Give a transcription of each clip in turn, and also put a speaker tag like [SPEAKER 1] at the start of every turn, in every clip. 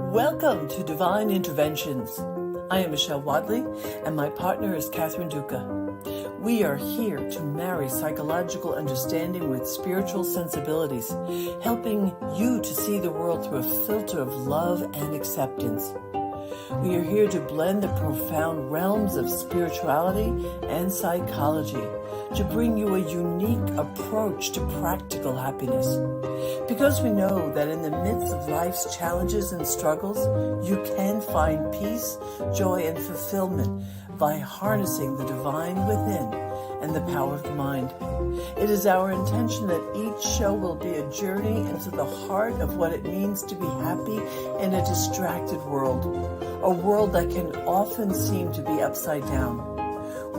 [SPEAKER 1] Welcome to Divine Interventions. I am Michelle Wadleigh, and my partner is Catherine Duca. We are here to marry psychological understanding with spiritual sensibilities, helping you to see the world through a filter of love and acceptance. We are here to blend the profound realms of spirituality and psychology to bring you a unique approach to practical happiness. Because we know that in the midst of life's challenges and struggles, you can find peace, joy, and fulfillment by harnessing the divine within and the power of the mind. It is our intention that each show will be a journey into the heart of what it means to be happy in a distracted world, a world that can often seem to be upside down.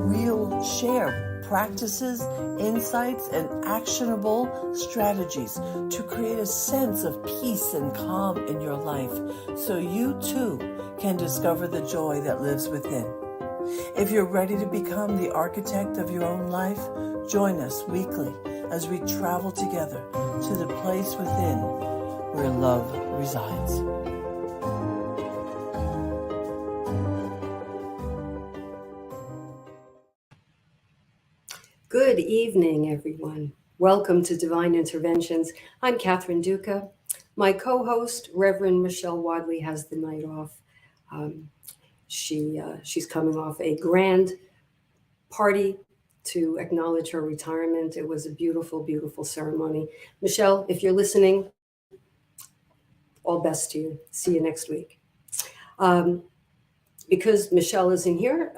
[SPEAKER 1] We'll share practices, insights, and actionable strategies to create a sense of peace and calm in your life so you too can discover the joy that lives within. If you're ready to become the architect of your own life, join us weekly as we travel together to the place within where love resides.
[SPEAKER 2] Good evening, everyone. Welcome to Divine Interventions. I'm Catherine Duca. My co-host, Reverend Michelle Wadleigh, has the night off. She's coming off a grand party to acknowledge her retirement. It was a beautiful, beautiful ceremony. Michelle, if you're listening, all best to you. See you next week. Because Michelle isn't here,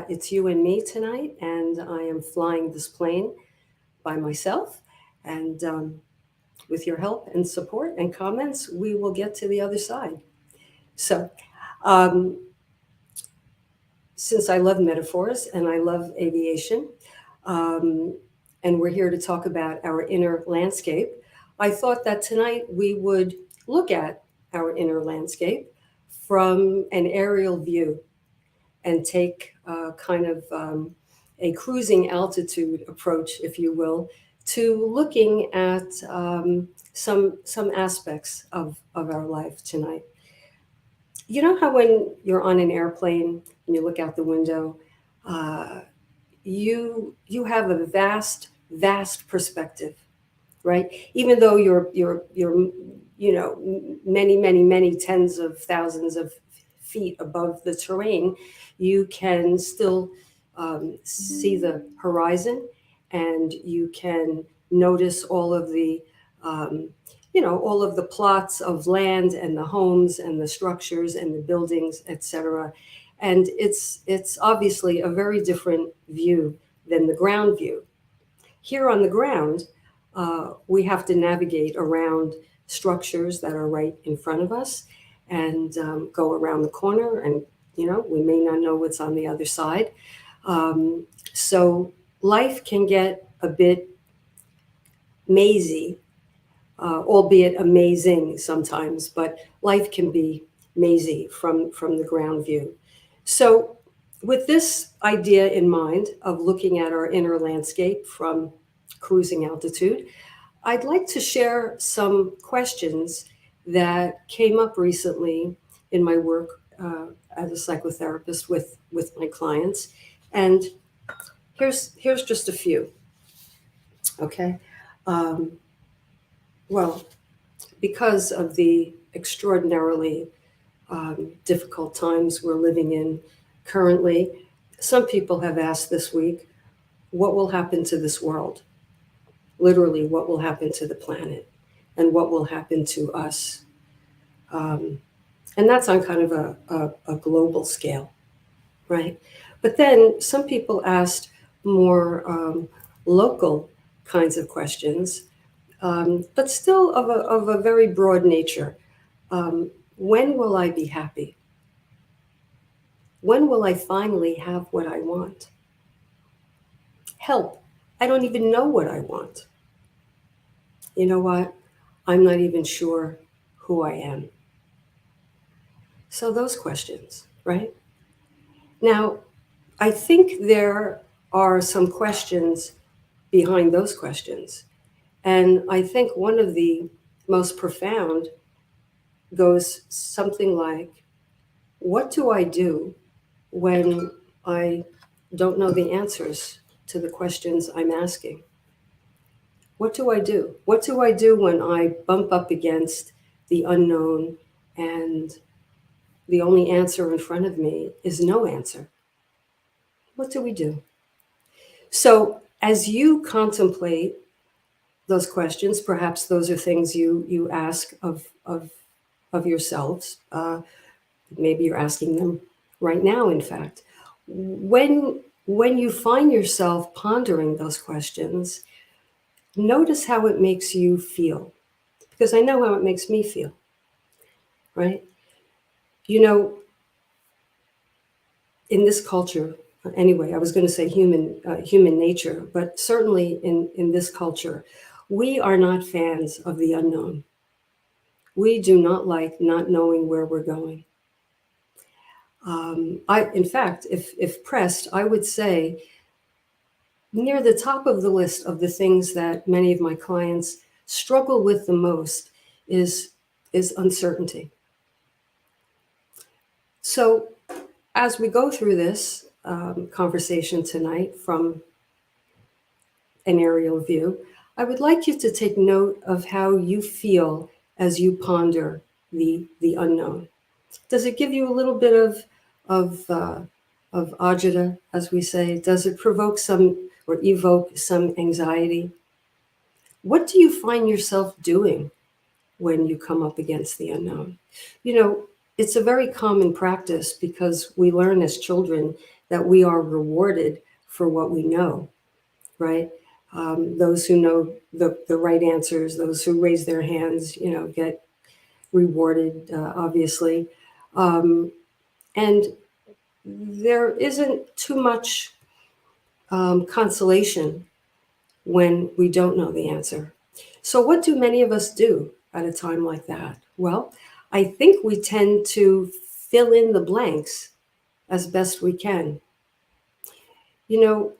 [SPEAKER 2] it's you and me tonight, and I am flying this plane by myself. And with your help and support and comments, we will get to the other side. So, since I love metaphors and I love aviation, and we're here to talk about our inner landscape, I thought that tonight we would look at our inner landscape from an aerial view and take kind of a cruising altitude approach, if you will, to looking at some aspects of our life tonight. You know how when you're on an airplane and you look out the window, you have a vast perspective, right? Even though you're many tens of thousands of feet above the terrain, you can still see the horizon, and you can notice all of the plots of land and the homes and the structures and the buildings, etc. And it's obviously a very different view than the ground view. Here on the ground, we have to navigate around structures that are right in front of us and go around the corner, and we may not know what's on the other side. So life can get a bit mazy, albeit amazing sometimes, but life can be mazy from the ground view. So with this idea in mind of looking at our inner landscape from cruising altitude, I'd like to share some questions that came up recently in my work as a psychotherapist with my clients. And here's just a few, okay? Well, because of the extraordinarily difficult times we're living in currently, some people have asked this week, what will happen to this world? Literally, what will happen to the planet, and what will happen to us? And that's on kind of a global scale, right? But then some people asked more local kinds of questions, but still of a very broad nature. When will I be happy? When will I finally have what I want? Help. I don't even know what I want. You know what? I'm not even sure who I am. So those questions, right? Now, I think there are some questions behind those questions. And I think one of the most profound goes something like, what do I do when I don't know the answers to the questions I'm asking? What do I do? What do I do when I bump up against the unknown and the only answer in front of me is no answer? What do we do? So as you contemplate those questions, perhaps those are things you ask of yourselves. Maybe you're asking them right now, in fact. When you find yourself pondering those questions, notice how it makes you feel, because I know how it makes me feel, right? You know, in this culture, anyway, I was going to say human nature, but certainly in this culture, we are not fans of the unknown. We do not like not knowing where we're going. In fact, if pressed, I would say near the top of the list of the things that many of my clients struggle with the most is uncertainty. So as we go through this conversation tonight from an aerial view, I would like you to take note of how you feel as you ponder the unknown. Does it give you a little bit of agita, as we say? Does it provoke some or evoke some anxiety? What do you find yourself doing when you come up against the unknown? You know, it's a very common practice because we learn as children that we are rewarded for what we know, right? Those who know the right answers, those who raise their hands, get rewarded, obviously. And there isn't too much consolation when we don't know the answer. So what do many of us do at a time like that? Well, I think we tend to fill in the blanks as best we can. You know,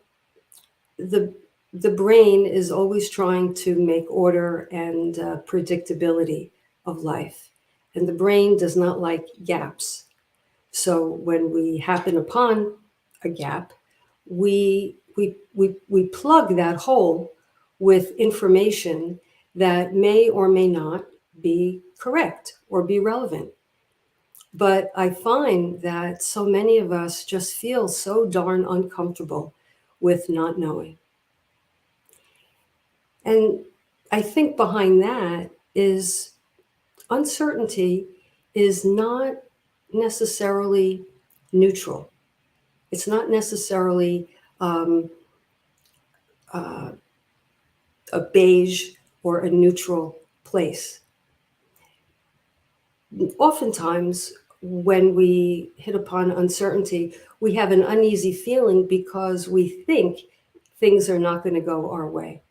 [SPEAKER 2] the brain is always trying to make order and predictability of life. And the brain does not like gaps. So when we happen upon a gap, we plug that hole with information that may or may not be correct or be relevant. But I find that so many of us just feel so darn uncomfortable with not knowing. And I think behind that is uncertainty is not necessarily neutral. It's not necessarily a beige or a neutral place. Oftentimes, when we hit upon uncertainty, we have an uneasy feeling because we think things are not going to go our way.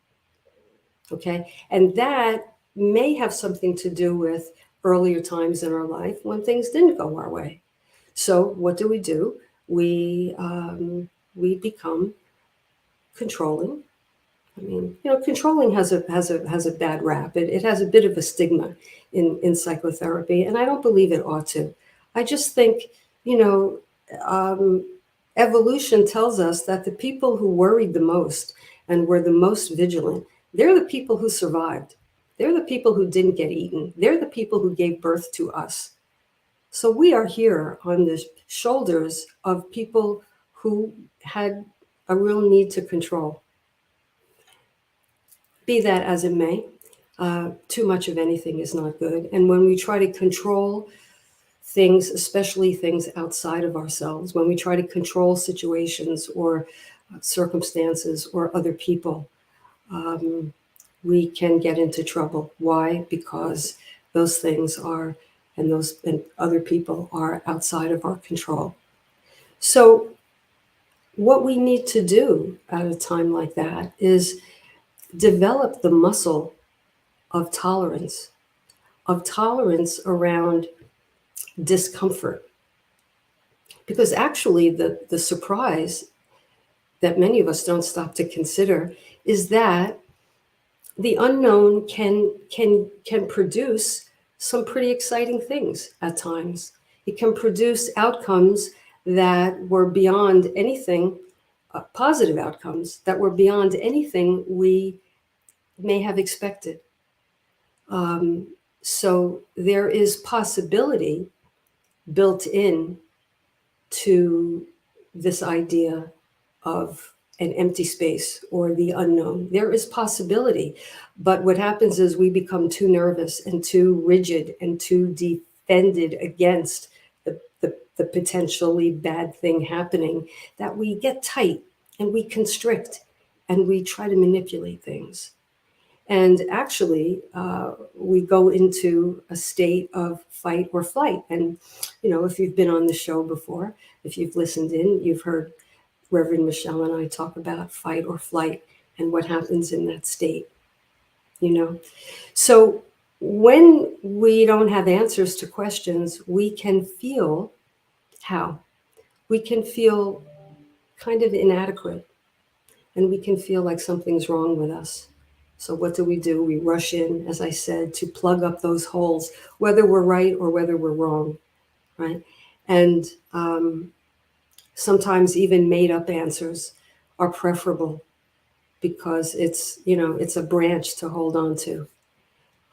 [SPEAKER 2] Okay? And that may have something to do with earlier times in our life when things didn't go our way. So what do? We become controlling. I mean, controlling has a bad rap. It has a bit of a stigma in psychotherapy, and I don't believe it ought to. I just think, evolution tells us that the people who worried the most and were the most vigilant, they're the people who survived. They're the people who didn't get eaten. They're the people who gave birth to us. So we are here on the shoulders of people who had a real need to control. Be that as it may, too much of anything is not good. And when we try to control things, especially things outside of ourselves, when we try to control situations or circumstances or other people, we can get into trouble. Why? Because those things are, and other people are outside of our control. So what we need to do at a time like that is develop the muscle of tolerance around discomfort. Because actually the surprise that many of us don't stop to consider is that the unknown can produce some pretty exciting things at times. It can produce outcomes that were beyond anything, positive outcomes that were beyond anything we may have expected. So there is possibility built in to this idea of an empty space or the unknown. There is possibility, but what happens is we become too nervous and too rigid and too defended against the potentially bad thing happening, that we get tight and we constrict and we try to manipulate things. And actually, we go into a state of fight or flight. And, if you've been on the show before, if you've listened in, you've heard Reverend Michelle and I talk about fight or flight and what happens in that state, So when we don't have answers to questions, we can feel how? We can feel kind of inadequate, and we can feel like something's wrong with us. So what do? We rush in, as I said, to plug up those holes, whether we're right or whether we're wrong, right? And sometimes even made up answers are preferable because it's a branch to hold on to.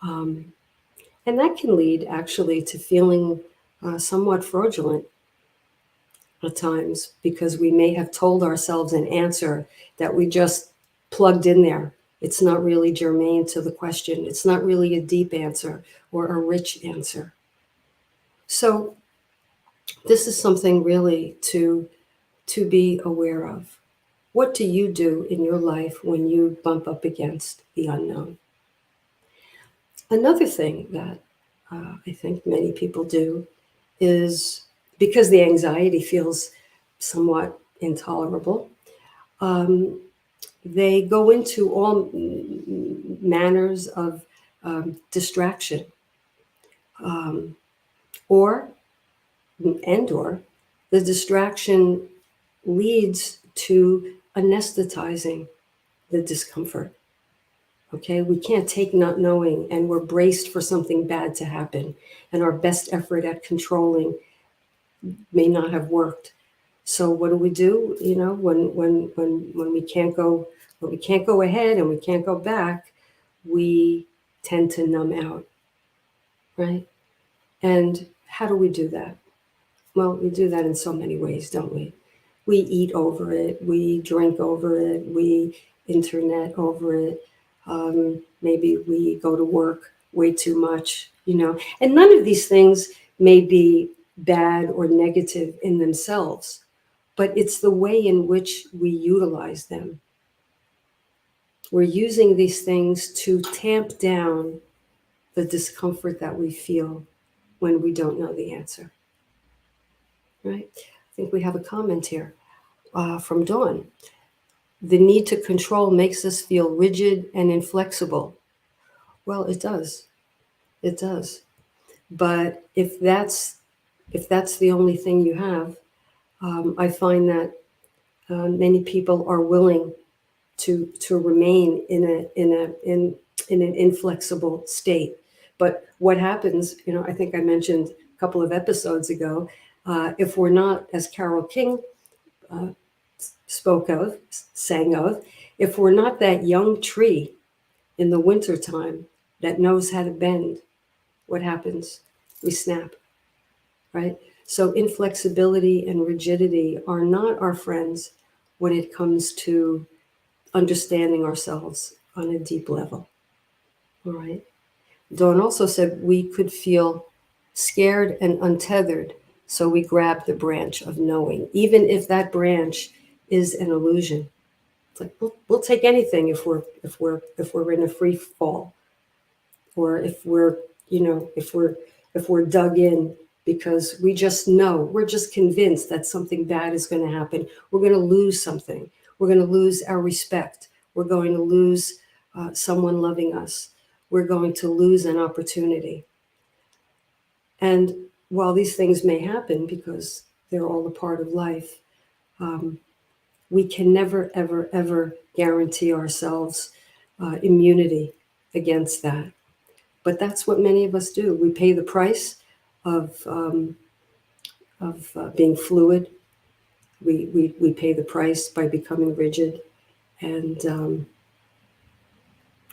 [SPEAKER 2] And that can lead actually to feeling somewhat fraudulent at times, because we may have told ourselves an answer that we just plugged in there. It's not really germane to the question. It's not really a deep answer or a rich answer. So this is something really to be aware of. What do you do in your life when you bump up against the unknown? Another thing that I think many people do is, because the anxiety feels somewhat intolerable, they go into all manners of distraction, or the distraction leads to anesthetizing the discomfort. Okay, we can't take not knowing, and we're braced for something bad to happen, and our best effort at controlling may not have worked. So what do? When we can't go ahead and we can't go back, we tend to numb out, right? And how do we do that? Well, we do that in so many ways, don't we? We eat over it, we drink over it, we internet over it. Maybe we go to work way too much, and none of these things may be bad or negative in themselves, but it's the way in which we utilize them. We're using these things to tamp down the discomfort that we feel when we don't know the answer, right? I think we have a comment here from Dawn. The need to control makes us feel rigid and inflexible. Well, it does. It does. But if that's the only thing you have, I find that many people are willing to remain in an inflexible state. But what happens? I think I mentioned a couple of episodes ago. If we're not, as Carole King sang of, if we're not that young tree in the wintertime that knows how to bend, what happens? We snap, right? So inflexibility and rigidity are not our friends when it comes to understanding ourselves on a deep level, all right? Dawn also said we could feel scared and untethered, so we grab the branch of knowing, even if that branch is an illusion. It's like we'll take anything if we're in a free fall, or if we're dug in, because we just know, we're just convinced that something bad is going to happen. We're going to lose something. We're going to lose our respect. We're going to lose someone loving us. We're going to lose an opportunity. And while these things may happen because they're all a part of life, we can never, ever, ever guarantee ourselves immunity against that. But that's what many of us do. We pay the price of being fluid. We pay the price by becoming rigid, and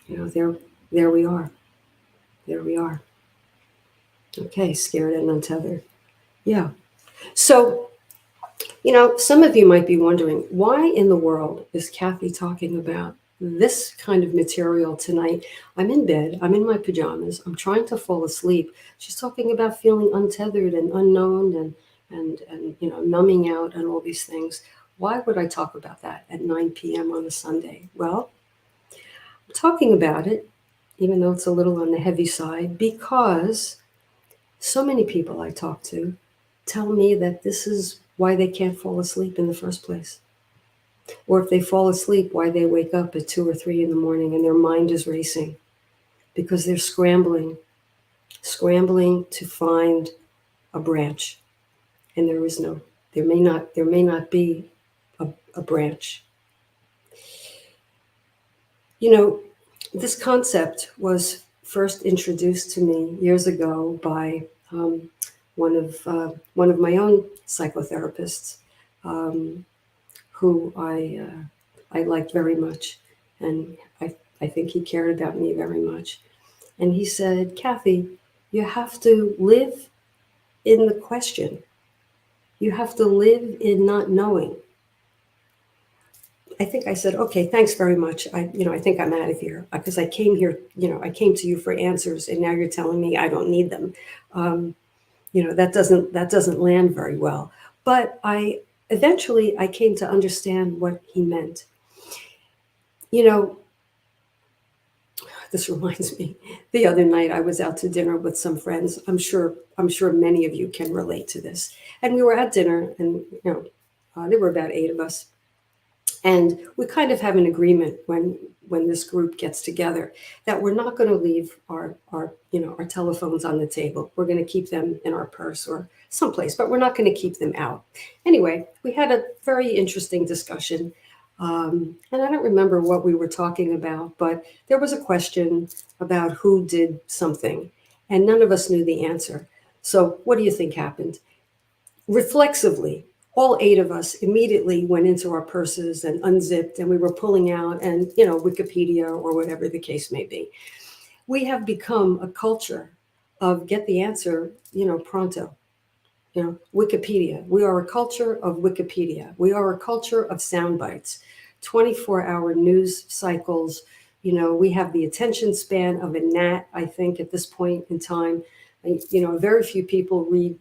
[SPEAKER 2] there we are. There we are. Okay, scared and untethered. Yeah. So, some of you might be wondering, why in the world is Cathy talking about this kind of material tonight? I'm in bed, I'm in my pajamas, I'm trying to fall asleep. She's talking about feeling untethered and unknown and numbing out and all these things. Why would I talk about that at 9 p.m. on a Sunday? Well, I'm talking about it, even though it's a little on the heavy side, because so many people I talk to tell me that this is why they can't fall asleep in the first place. Or if they fall asleep, why they wake up at 2 or 3 in the morning and their mind is racing because they're scrambling to find a branch. And there may not be a branch. This concept was first introduced to me years ago by one of my own psychotherapists, who I liked very much, and I think he cared about me very much. And he said, Cathy, you have to live in the question. You have to live in not knowing. I think I said, okay, thanks very much. I think I'm out of here because I came here, I came to you for answers, and now you're telling me I don't need them. That doesn't land very well. But eventually I came to understand what he meant. This reminds me, the other night I was out to dinner with some friends. I'm sure many of you can relate to this. And we were at dinner, and there were about 8 of us. And we kind of have an agreement when this group gets together that we're not going to leave our telephones on the table. We're going to keep them in our purse or someplace, but we're not going to keep them out. Anyway, we had a very interesting discussion. And I don't remember what we were talking about, but there was a question about who did something, and none of us knew the answer. So what do you think happened? Reflexively, all 8 of us immediately went into our purses and unzipped, and we were pulling out and, Wikipedia or whatever the case may be. We have become a culture of get the answer, pronto. Wikipedia. We are a culture of Wikipedia. We are a culture of sound bites, 24-hour news cycles. We have the attention span of a gnat, I think, at this point in time. Very few people read,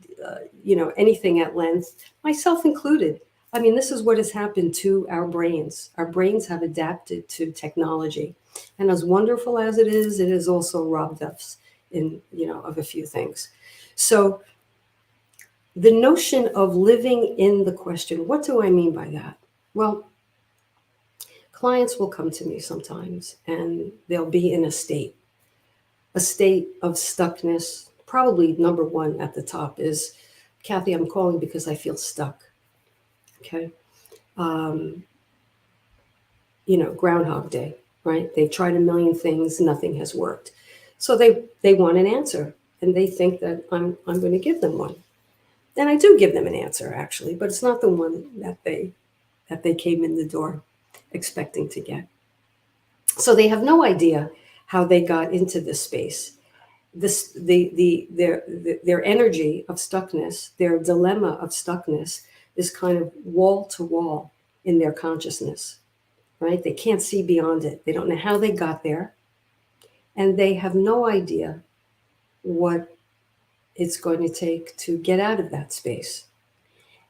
[SPEAKER 2] anything at length, myself included. I mean, this is what has happened to our brains. Our brains have adapted to technology. And as wonderful as it has also robbed us of a few things. So the notion of living in the question, what do I mean by that? Well, clients will come to me sometimes and they'll be in a state of stuckness. Probably number 1 at the top is, Cathy, I'm calling because I feel stuck. Okay. Groundhog Day, right? They've tried a million things, nothing has worked. So they want an answer, and they think that I'm going to give them one. And I do give them an answer, actually, but it's not the one that they came in the door expecting to get. So they have no idea how they got into this space. Their energy of stuckness, their dilemma of stuckness is kind of wall to wall in their consciousness, right? They can't see beyond it. They don't know how they got there, and they have no idea what it's going to take to get out of that space.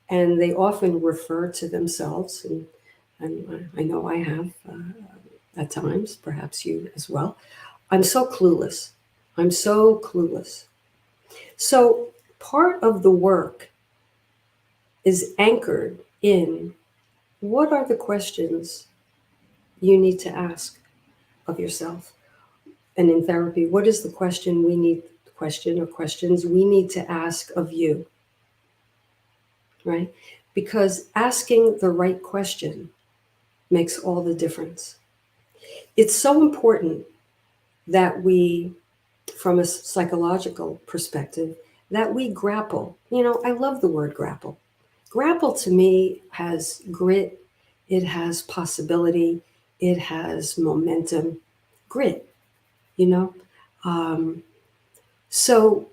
[SPEAKER 2] And they often refer to themselves, and I know I have at times, perhaps you as well. I'm so clueless. I'm so clueless. So part of the work is anchored in what are the questions you need to ask of yourself. And in therapy, what is the question or questions we need to ask of you, right? Because asking the right question makes all the difference. It's so important that we from a psychological perspective, that we grapple. I love the word grapple. Grapple to me has grit, it has possibility, it has momentum. Grit, you know? So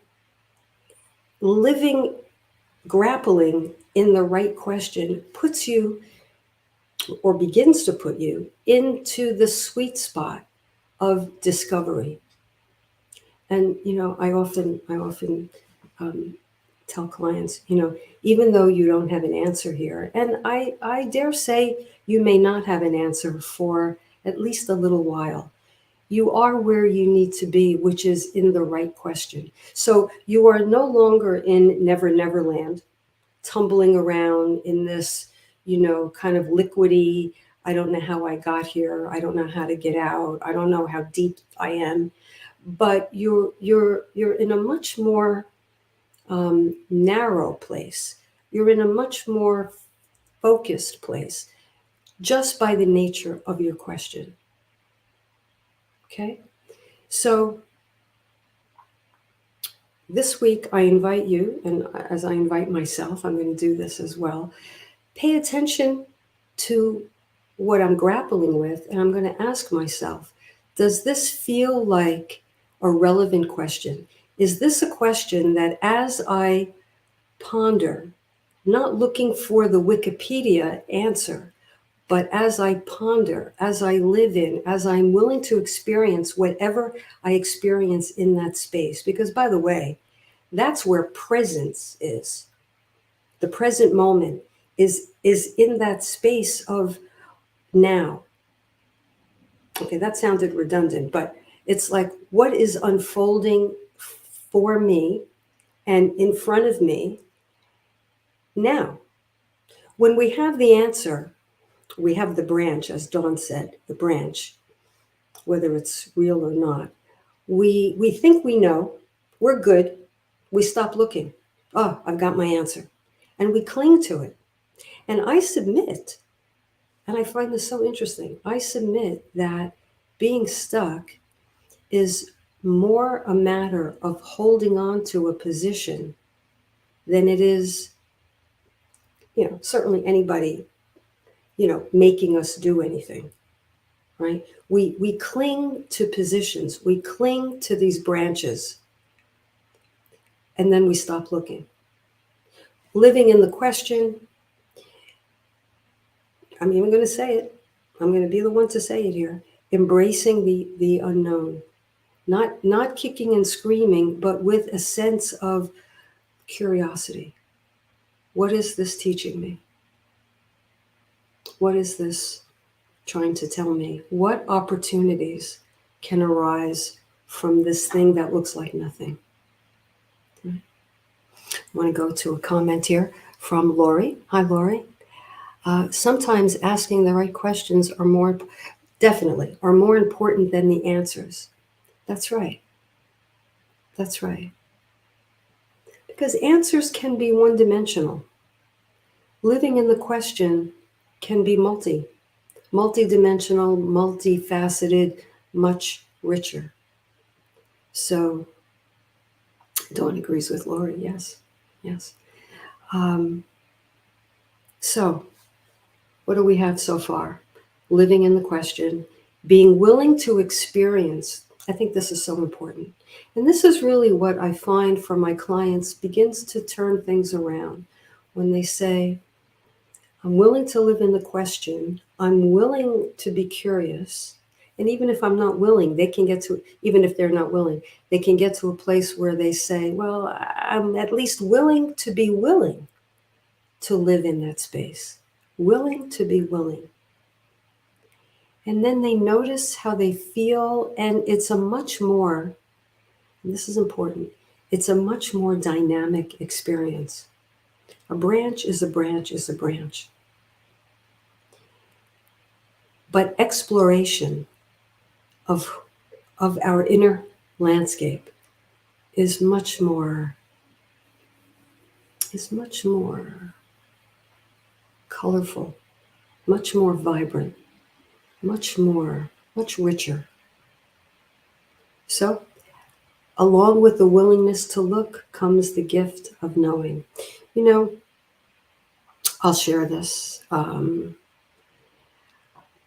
[SPEAKER 2] living, grappling in the right question puts you, or begins to put you, into the sweet spot of discovery. And I often tell clients, even though you don't have an answer here, and I dare say you may not have an answer for at least a little while, you are where you need to be, which is in the right question. So you are no longer in Never Never Land, tumbling around in this, kind of liquidy, I don't know how I got here, I don't know how to get out, I don't know how deep I am. But you're in a much more narrow place. You're in a much more focused place just by the nature of your question. Okay? So this week, I invite you, and as I invite myself, I'm going to do this as well. Pay attention to what I'm grappling with, and I'm going to ask myself, does this feel like a relevant question? Is this a question that, as I ponder, not looking for the Wikipedia answer, but as I ponder, as I live in, as I'm willing to experience whatever I experience in that space? Because, by the way, that's where presence is. The present moment is in that space of now. Okay, that sounded redundant, but it's like what is unfolding for me and in front of me now. When we have the answer, we have the branch, as Dawn said, the branch, whether it's real or not. We think we know, we're good, we stop looking. Oh, I've got my answer. And we cling to it. And I submit, and I find this so interesting, I submit that being stuck is more a matter of holding on to a position than it is, certainly anybody, making us do anything, right? We cling to positions, we cling to these branches, and then we stop looking. Living in the question, I'm even going to say it. I'm going to be the one to say it here. Embracing the unknown. Not kicking and screaming, but with a sense of curiosity. What is this teaching me? What is this trying to tell me? What opportunities can arise from this thing that looks like nothing? I want to go to a comment here from Lori. Hi, Lori. Sometimes asking the right questions are more important than the answers. That's right. That's right. Because answers can be one-dimensional. Living in the question can be multidimensional, multifaceted, much richer. So Dawn agrees with Lori. Yes. So what do we have so far? Living in the question, being willing to experience. I think this is so important. And this is really what I find for my clients begins to turn things around when they say, I'm willing to live in the question. I'm willing to be curious. And even if I'm not willing, even if they're not willing, they can get to a place where they say, well, I'm at least willing to be willing to live in that space. Willing to be willing. And then they notice how they feel, and it's a much more, and this is important, it's a much more dynamic experience. A branch is a branch is a branch. But exploration of our inner landscape is much more colorful, much more vibrant, much richer. So Along with the willingness to look comes the gift of knowing. You know, I'll share this. I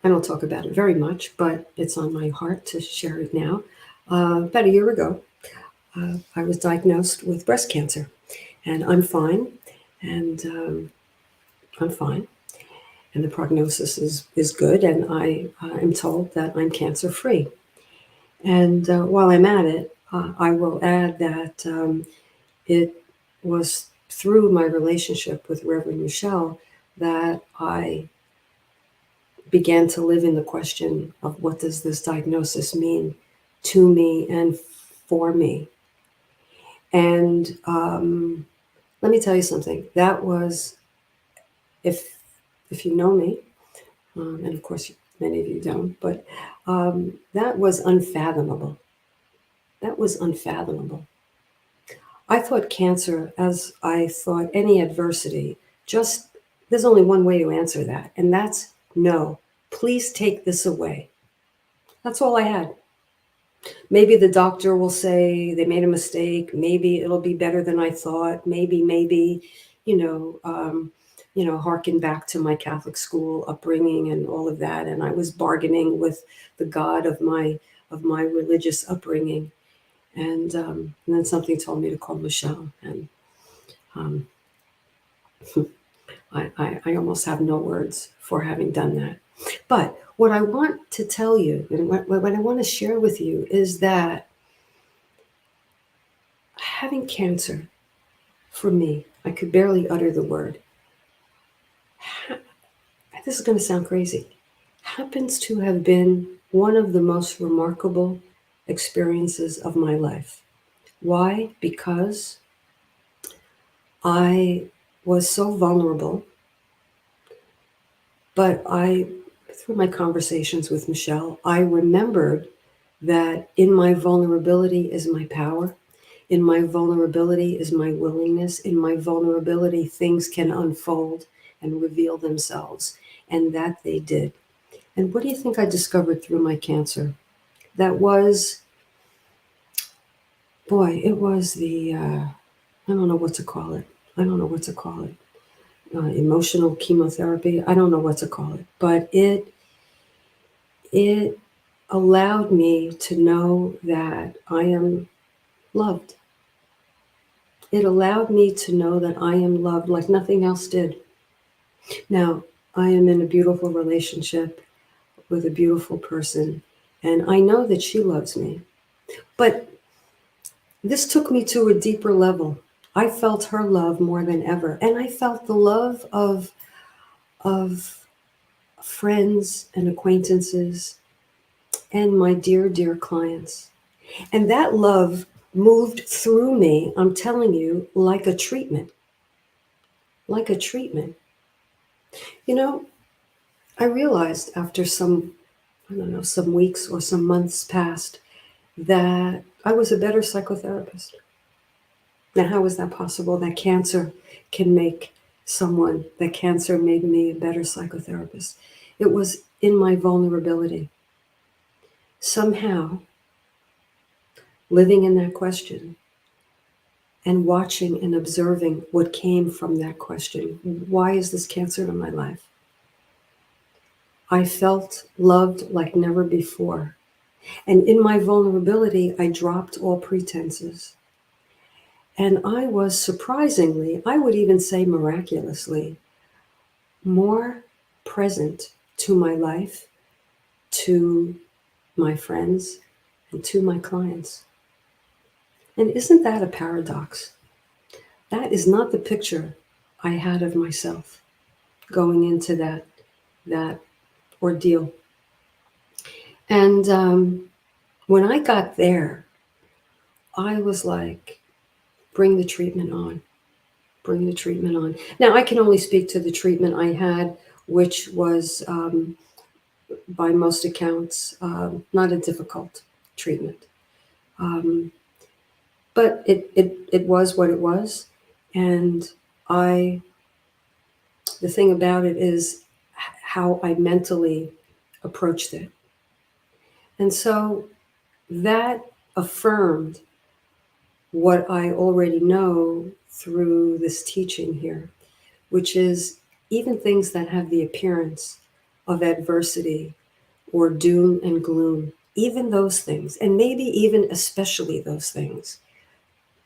[SPEAKER 2] don't talk about it very much, but it's on my heart to share it now. About a year ago, I was diagnosed with breast cancer, and I'm fine, and I'm fine, and the prognosis is good, and I am told that I'm cancer free. And while I'm at it, I will add that it was through my relationship with Reverend Michelle that I began to live in the question of what does this diagnosis mean to me and for me. And let me tell you something. That was, if you know me, and of course many of you don't, but that was unfathomable. That was unfathomable. I thought cancer, as I thought any adversity, just there's only one way to answer that, and that's no. Please take this away. That's all I had. Maybe the doctor will say they made a mistake. Maybe it'll be better than I thought. Maybe, harken back to my Catholic school upbringing and all of that. And I was bargaining with the God of my religious upbringing. And then something told me to call Michelle. And um, I almost have no words for having done that. But what I want to tell you, and what I want to share with you is that having cancer, for me, I could barely utter the word. This is going to sound crazy. Happens to have been one of the most remarkable experiences of my life. Why? Because I was so vulnerable, but through my conversations with Michelle, I remembered that in my vulnerability is my power. In my vulnerability is my willingness. In my vulnerability, things can unfold and reveal themselves. And that they did. And what do you think I discovered through my cancer? That was, it was I don't know what to call it. Emotional chemotherapy. I don't know what to call it. But it allowed me to know that I am loved. It allowed me to know that I am loved like nothing else did. Now, I am in a beautiful relationship with a beautiful person, and I know that she loves me. But this took me to a deeper level. I felt her love more than ever, and I felt the love of friends and acquaintances and my dear, dear clients. And that love moved through me, I'm telling you, like a treatment. Like a treatment. You know, I realized after some weeks or some months passed that I was a better psychotherapist. Now, how is that possible? That cancer made me a better psychotherapist. It was in my vulnerability. Somehow, living in that question and watching and observing what came from that question. Why is this cancer in my life? I felt loved like never before. And in my vulnerability, I dropped all pretenses. And I was surprisingly, I would even say miraculously, more present to my life, to my friends, and to my clients. And isn't that a paradox? That is not the picture I had of myself going into that ordeal. And when I got there, I was like, bring the treatment on. Bring the treatment on. Now, I can only speak to the treatment I had, which was, by most accounts, not a difficult treatment. But it was what it was. And the thing about it is how I mentally approached it. And so that affirmed what I already know through this teaching here, which is even things that have the appearance of adversity or doom and gloom, even those things, and maybe even especially those things,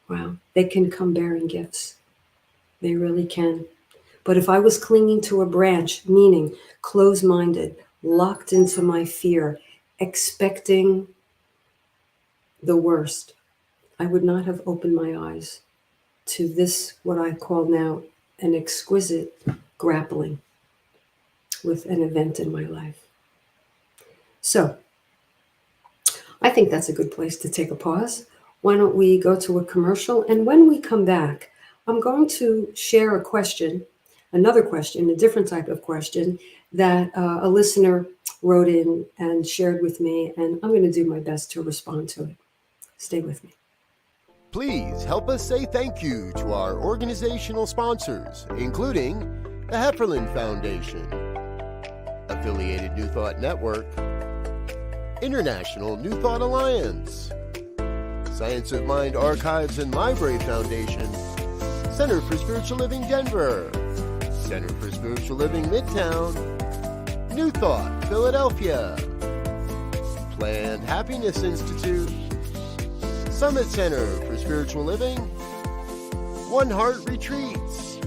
[SPEAKER 2] wow, they can come bearing gifts. They really can. But if I was clinging to a branch, meaning closed-minded, locked into my fear, expecting the worst, I would not have opened my eyes to this, what I call now an exquisite grappling with an event in my life. So I think that's a good place to take a pause. Why don't we go to a commercial? And when we come back, I'm going to share a question, another question, a different type of question that a listener wrote in and shared with me, and I'm going to do my best to respond to it. Stay with me.
[SPEAKER 3] Please help us say thank you to our organizational sponsors, including the Hefferland Foundation, Affiliated New Thought Network, International New Thought Alliance, Science of Mind Archives and Library Foundation, Center for Spiritual Living Denver, Center for Spiritual Living Midtown, New Thought Philadelphia, Planned Happiness Institute, Summit Center for Spiritual Living, One Heart Retreats,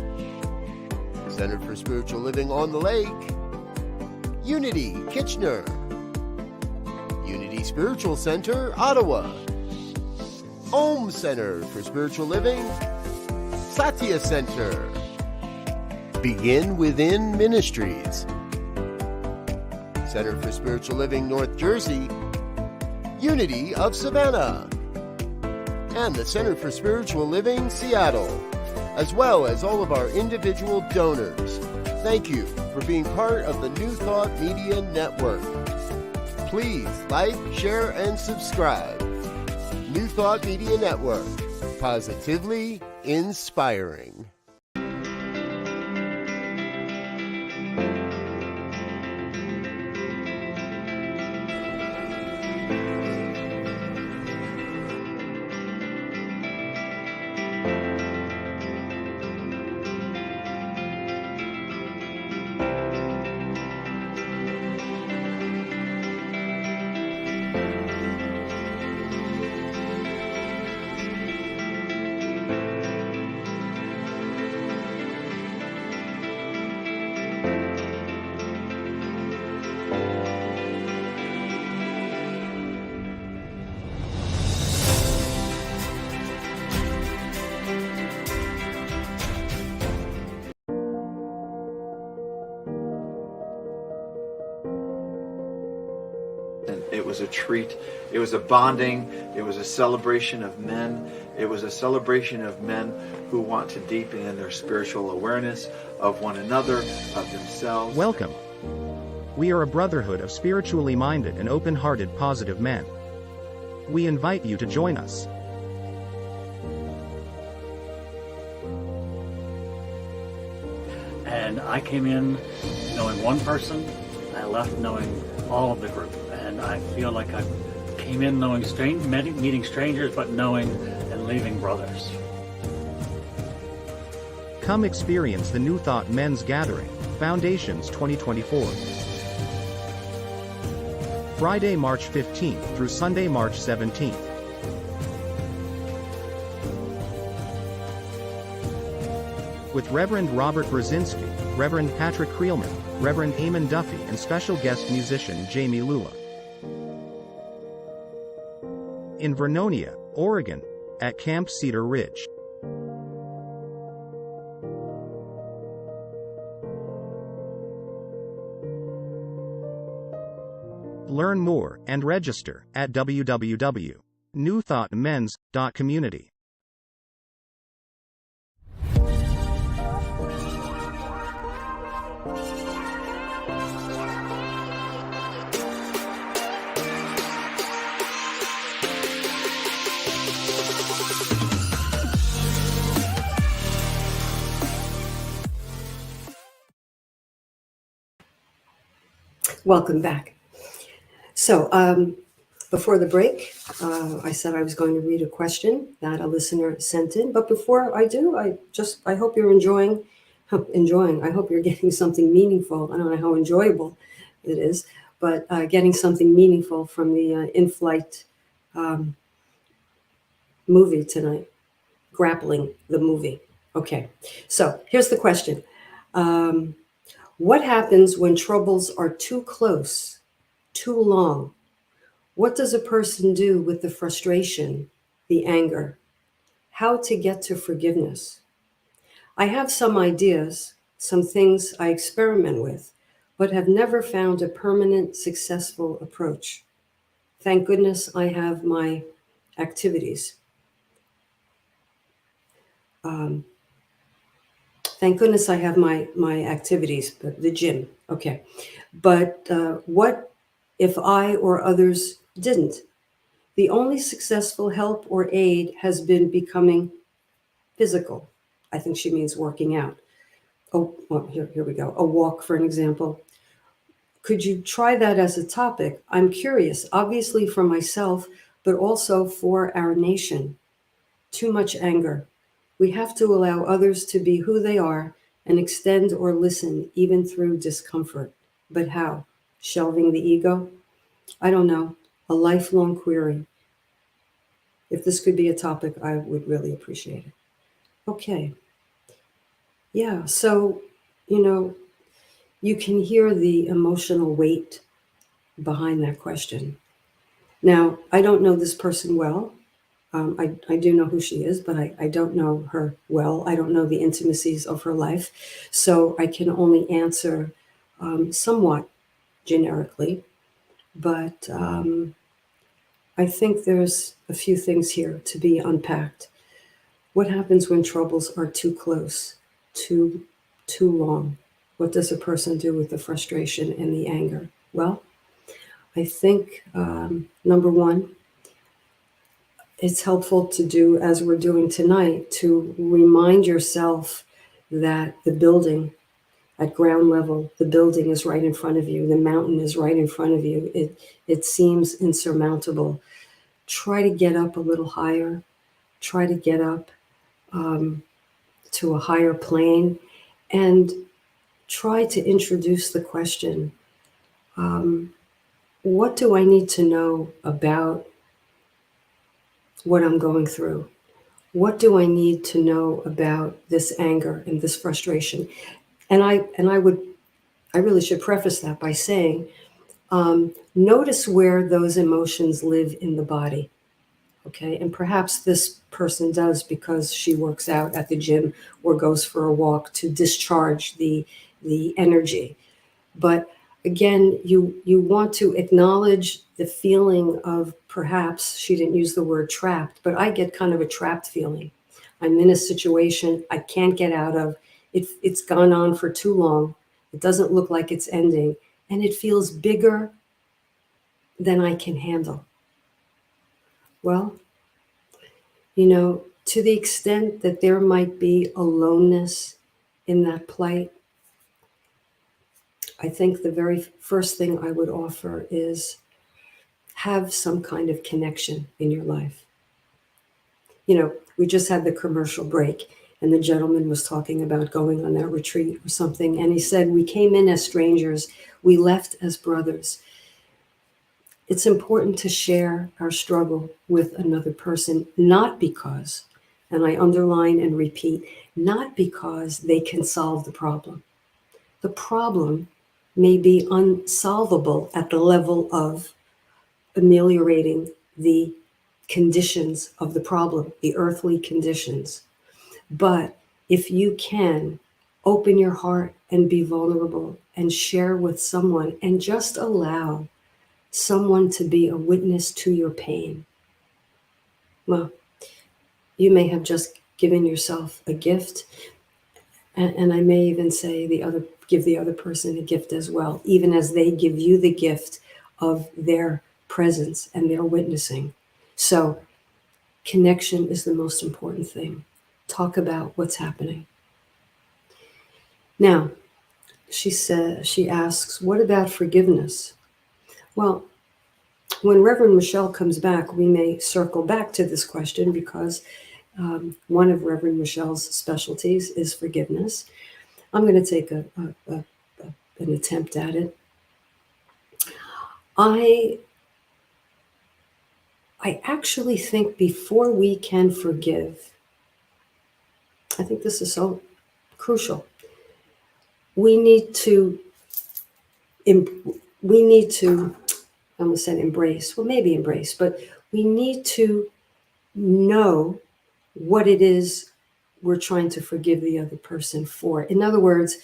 [SPEAKER 3] Center for Spiritual Living on the Lake, Unity Kitchener, Unity Spiritual Center Ottawa, Om Center for Spiritual Living, Satya Center, Begin Within Ministries, Center for Spiritual Living North Jersey, Unity of Savannah, and the Center for Spiritual Living Seattle, as well as all of our individual donors. Thank you for being part of the New Thought Media Network. Please like, share, and subscribe. New Thought Media Network, positively inspiring.
[SPEAKER 4] It was a treat. It was a bonding. It was a celebration of men. It was a celebration of men who want to deepen in their spiritual awareness of one another, of themselves.
[SPEAKER 5] Welcome. We are a brotherhood of spiritually minded and open-hearted positive men. We invite you to join us.
[SPEAKER 6] And I came in knowing one person, I left knowing all of the group. And I feel like I came in knowing meeting strangers, but knowing and leaving brothers.
[SPEAKER 5] Come experience the New Thought Men's Gathering, Foundations 2024. Friday, March 15th through Sunday, March 17th. With Reverend Robert Brzezinski, Reverend Patrick Creelman, Reverend Eamon Duffy, and special guest musician Jamie Lula. In Vernonia, Oregon, at Camp Cedar Ridge. Learn more and register at www.newthoughtmens.community.
[SPEAKER 2] Welcome back. So Before the break, I said I was going to read a question that a listener sent in. But before I do, I hope you're enjoying. I hope you're getting something meaningful. I don't know how enjoyable it is, but getting something meaningful from the in-flight movie tonight, grappling the movie. Okay, so here's the question. What happens when troubles are too close, too long? What does a person do with the frustration, the anger? How to get to forgiveness? I have some ideas, some things I experiment with, but have never found a permanent, successful approach. Thank goodness I have my activities. Thank goodness I have my activities, the gym. Okay. But what if I or others didn't? The only successful help or aid has been becoming physical. I think she means working out. Oh, well, here we go. A walk, for an example. Could you try that as a topic? I'm curious, obviously for myself, but also for our nation. Too much anger. We have to allow others to be who they are and extend or listen even through discomfort. But how? Shelving the ego? I don't know. A lifelong query. If this could be a topic, I would really appreciate it. Okay. Yeah, so, you can hear the emotional weight behind that question. Now, I don't know this person well. I do know who she is, but I don't know her well. I don't know the intimacies of her life. So I can only answer somewhat generically. But I think there's a few things here to be unpacked. What happens when troubles are too close, too long? What does a person do with the frustration and the anger? Well, I think number one, it's helpful to do, as we're doing tonight, to remind yourself that the building at ground level, the building is right in front of you, the mountain is right in front of you. It seems insurmountable. Try to get up a little higher. Try to get up to a higher plane, and try to introduce the question, what do I need to know about what I'm going through? What do I need to know about this anger and this frustration? And I really should preface that by saying, notice where those emotions live in the body. Okay, and perhaps this person does because she works out at the gym or goes for a walk to discharge the energy. But again, you want to acknowledge the feeling of, perhaps she didn't use the word trapped, but I get kind of a trapped feeling. I'm in a situation I can't get out of. It's gone on for too long. It doesn't look like it's ending, and it feels bigger than I can handle. Well, to the extent that there might be aloneness in that plight, I think the very first thing I would offer is have some kind of connection in your life. We just had the commercial break, and the gentleman was talking about going on that retreat or something, and he said, we came in as strangers, we left as brothers. It's important to share our struggle with another person, not because, and I underline and repeat, not because they can solve the problem. The problem may be unsolvable at the level of ameliorating the conditions of the problem, the earthly conditions. But if you can open your heart and be vulnerable and share with someone and just allow someone to be a witness to your pain, well, you may have just given yourself a gift. And I may even say give the other person a gift as well, even as they give you the gift of their presence and their witnessing. So connection is the most important thing. Talk about what's happening. Now, she asks, what about forgiveness? Well, when Reverend Michelle comes back, we may circle back to this question because one of Reverend Michelle's specialties is forgiveness. I'm going to take an attempt at it. I actually think before we can forgive, I think this is so crucial. We need to, I almost said embrace, well, maybe embrace, but we need to know what it is we're trying to forgive the other person for. In other words,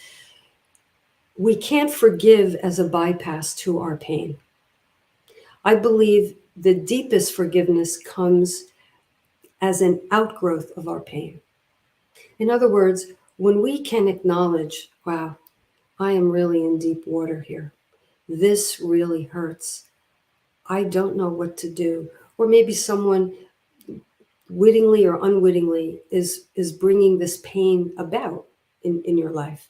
[SPEAKER 2] we can't forgive as a bypass to our pain. I believe the deepest forgiveness comes as an outgrowth of our pain. In other words, when we can acknowledge, wow, I am really in deep water here. This really hurts. I don't know what to do. Or maybe someone wittingly or unwittingly is bringing this pain about in your life.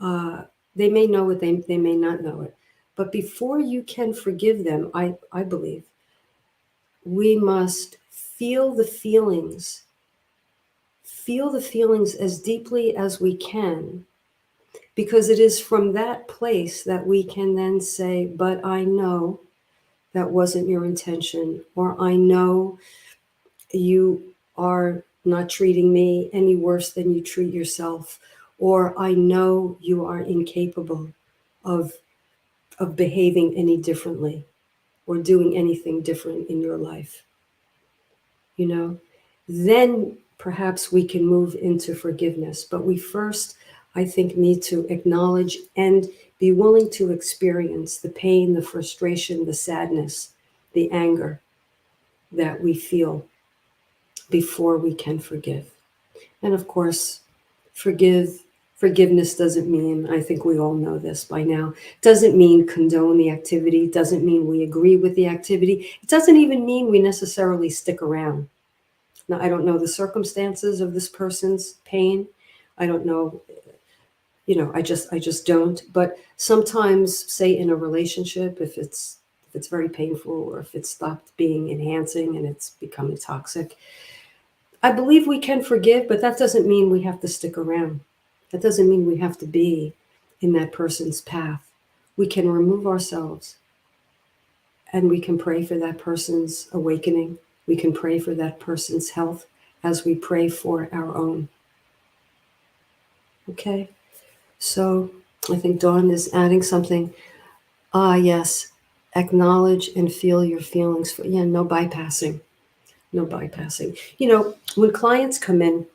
[SPEAKER 2] They may know it, they may not know it. But before you can forgive them, I believe, we must feel the feelings as deeply as we can, because it is from that place that we can then say, but I know that wasn't your intention, or I know you are not treating me any worse than you treat yourself, or I know you are incapable of behaving any differently or doing anything different in your life. Then perhaps we can move into forgiveness. But we first, I think, need to acknowledge and be willing to experience the pain, the frustration, the sadness, the anger that we feel before we can forgive. And of course, forgiveness doesn't mean, I think we all know this by now, doesn't mean condone the activity, doesn't mean we agree with the activity. It doesn't even mean we necessarily stick around. Now, I don't know the circumstances of this person's pain. I don't know, I just don't. But sometimes, say in a relationship, if it's very painful, or if it's stopped being enhancing and it's becoming toxic, I believe we can forgive, but that doesn't mean we have to stick around. That doesn't mean we have to be in that person's path. We can remove ourselves, and we can pray for that person's awakening. We can pray for that person's health as we pray for our own. Okay, so I think Dawn is adding something. Yes, acknowledge and feel your feelings. No bypassing. No bypassing. When clients come in,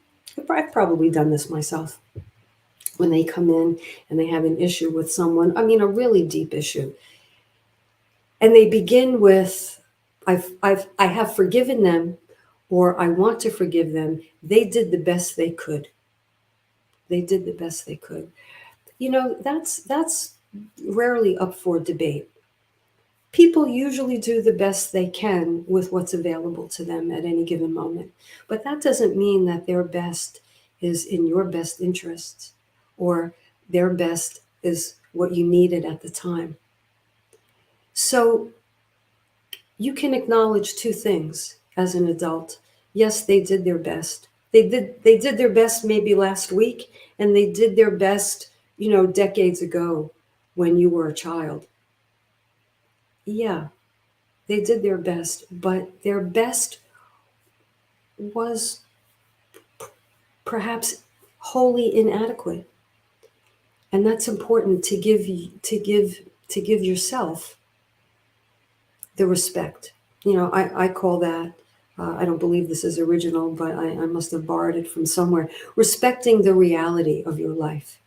[SPEAKER 2] I've probably done this myself. When they come in and they have an issue with someone, a really deep issue, and they begin with, I have forgiven them, or I want to forgive them. They did the best they could. They did the best they could. That's rarely up for debate. People usually do the best they can with what's available to them at any given moment. But that doesn't mean that their best is in your best interests, or their best is what you needed at the time. So you can acknowledge two things as an adult. Yes, they did their best. They did their best maybe last week, and they did their best, decades ago when you were a child. Yeah, they did their best, but their best was perhaps wholly inadequate. And that's important to give yourself the respect. I call that, I don't believe this is original, but I must have borrowed it from somewhere. Respecting the reality of your life.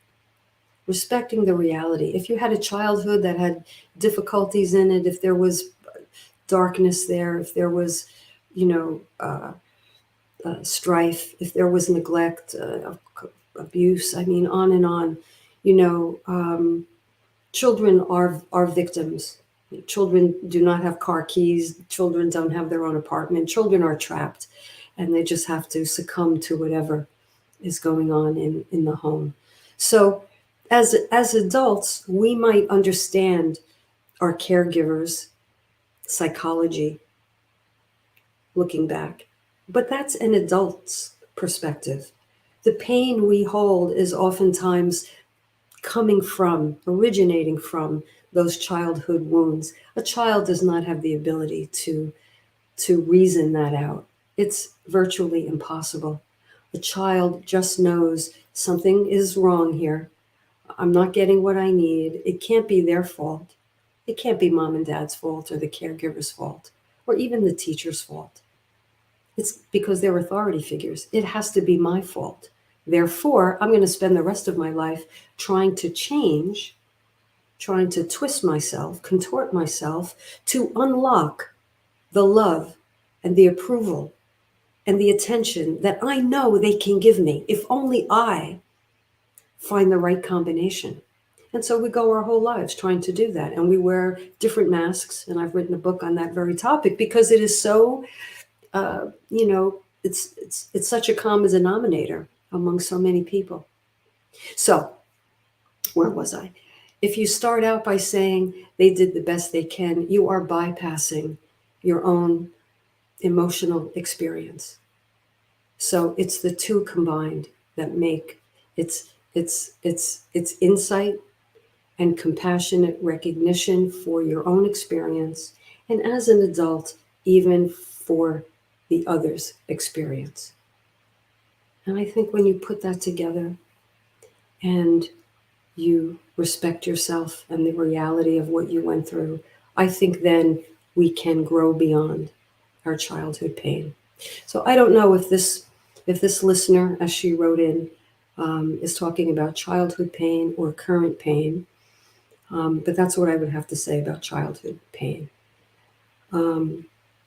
[SPEAKER 2] Respecting the reality. If you had a childhood that had difficulties in it, if there was darkness there, if there was, strife, if there was neglect, abuse, on and on, children are victims. Children do not have car keys. Children don't have their own apartment. Children are trapped, and they just have to succumb to whatever is going on in the home. So as adults, we might understand our caregivers psychology looking back. But that's an adult's perspective. The pain we hold is oftentimes originating from those childhood wounds. A child does not have the ability to reason that out. It's virtually impossible. A child just knows something is wrong here. I'm not getting what I need. It can't be their fault. It can't be mom and dad's fault or the caregiver's fault or even the teacher's fault. It's because they're authority figures. It has to be my fault. Therefore, I'm going to spend the rest of my life trying to change, trying to twist myself, contort myself to unlock the love and the approval and the attention that I know they can give me if only I find the right combination. And so we go our whole lives trying to do that. And we wear different masks. And I've written a book on that very topic because it is so, it's such a common denominator among so many people. So where was I? If you start out by saying they did the best they can, you are bypassing your own emotional experience. So it's the two combined that make it's insight and compassionate recognition for your own experience, and as an adult, even for the other's experience. And I think when you put that together and you respect yourself and the reality of what you went through, I think then we can grow beyond our childhood pain. So I don't know if this listener, as she wrote in, is talking about childhood pain or current pain, but that's what I would have to say about childhood pain. And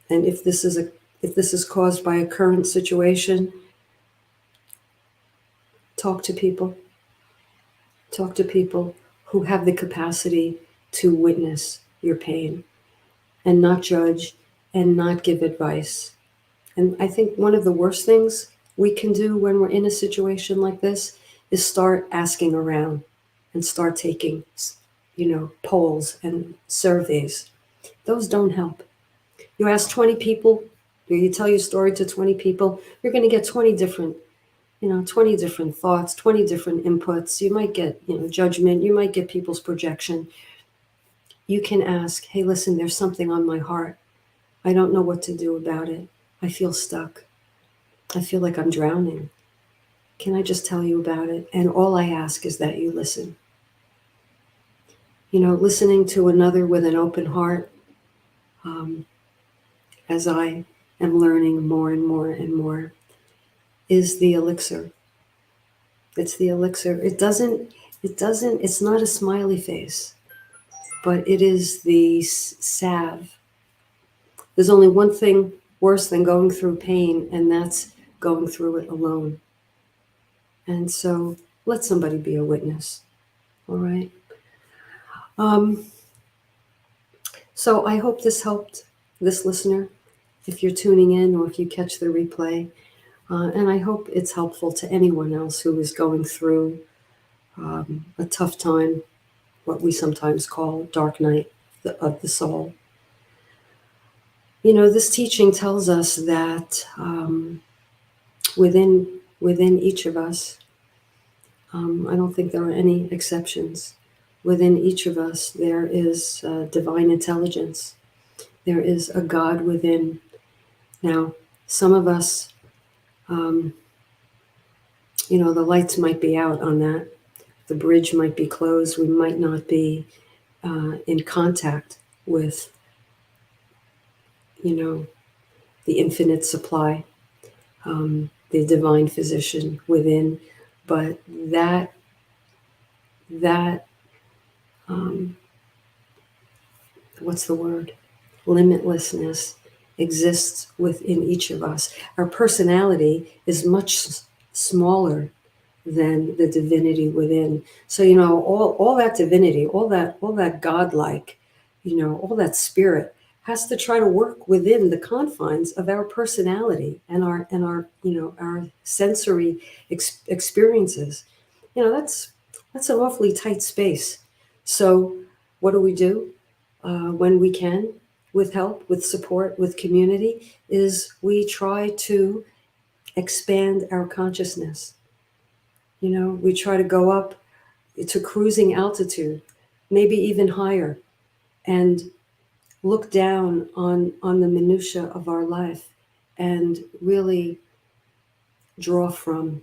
[SPEAKER 2] if this is caused by a current situation, talk to people. Talk to people who have the capacity to witness your pain and not judge and not give advice. And I think one of the worst things we can do when we're in a situation like this is start asking around and start taking, polls and surveys. Those don't help. You ask 20 people, or you tell your story to 20 people, you're going to get 20 different thoughts, 20 different inputs. You might get, judgment. You might get people's projection. You can ask, hey, listen, there's something on my heart. I don't know what to do about it. I feel stuck. I feel like I'm drowning. Can I just tell you about it? And all I ask is that you listen. Listening to another with an open heart, as I am learning more and more and more, is the elixir. It's the elixir. It's not a smiley face, but it is the salve. There's only one thing worse than going through pain, and that's going through it alone. And so let somebody be a witness. All right. So I hope this helped this listener, if you're tuning in or if you catch the replay. And I hope it's helpful to anyone else who is going through a tough time, what we sometimes call dark night of the soul. This teaching tells us that within each of us, I don't think there are any exceptions. Within each of us, there is divine intelligence. There is a God within. Now, some of us, the lights might be out on that. The bridge might be closed. We might not be in contact with, the infinite supply, the divine physician within. But that what's the word? Limitlessness exists within each of us. Our personality is much smaller than the divinity within. So, all that divinity, all that godlike, all that spirit has to try to work within the confines of our personality and our sensory experiences. That's an awfully tight space. So what do? When we can, with help, with support, with community, is we try to expand our consciousness. You know, we try to go up to cruising altitude, maybe even higher, and look down on the minutia of our life and really draw from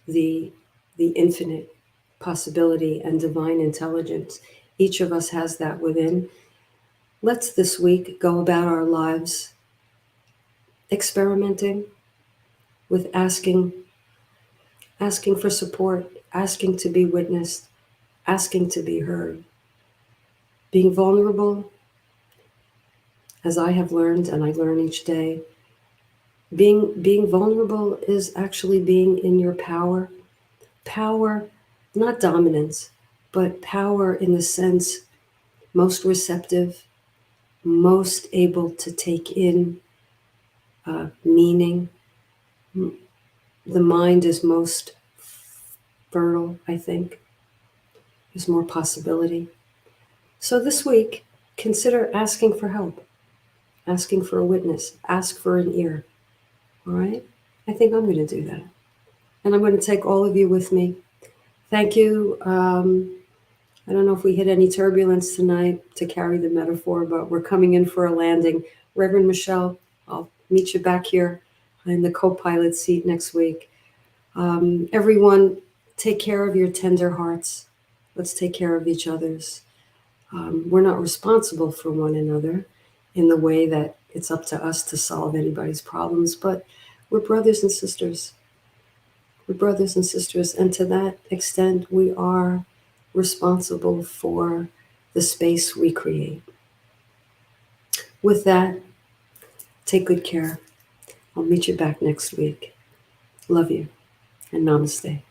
[SPEAKER 2] the infinite possibility and divine intelligence. Each of us has that within. Let's this week go about our lives experimenting with asking for support, asking to be witnessed, asking to be heard, being vulnerable, as I have learned and I learn each day. Being vulnerable is actually being in your power. Power, not dominance, but power in the sense most receptive, most able to take in meaning. The mind is most fertile, I think. There's more possibility. So this week, consider asking for help, asking for a witness, ask for an ear. All right? I think I'm going to do that. And I'm going to take all of you with me. Thank you. I don't know if we hit any turbulence tonight to carry the metaphor, but we're coming in for a landing. Reverend Michelle, I'll meet you back here in the co-pilot seat next week. Everyone, take care of your tender hearts. Let's take care of each other's. We're not responsible for one another in the way that it's up to us to solve anybody's problems, but we're brothers and sisters. We're brothers and sisters, and to that extent, we are responsible for the space we create. With that, take good care. I'll meet you back next week. Love you, and namaste.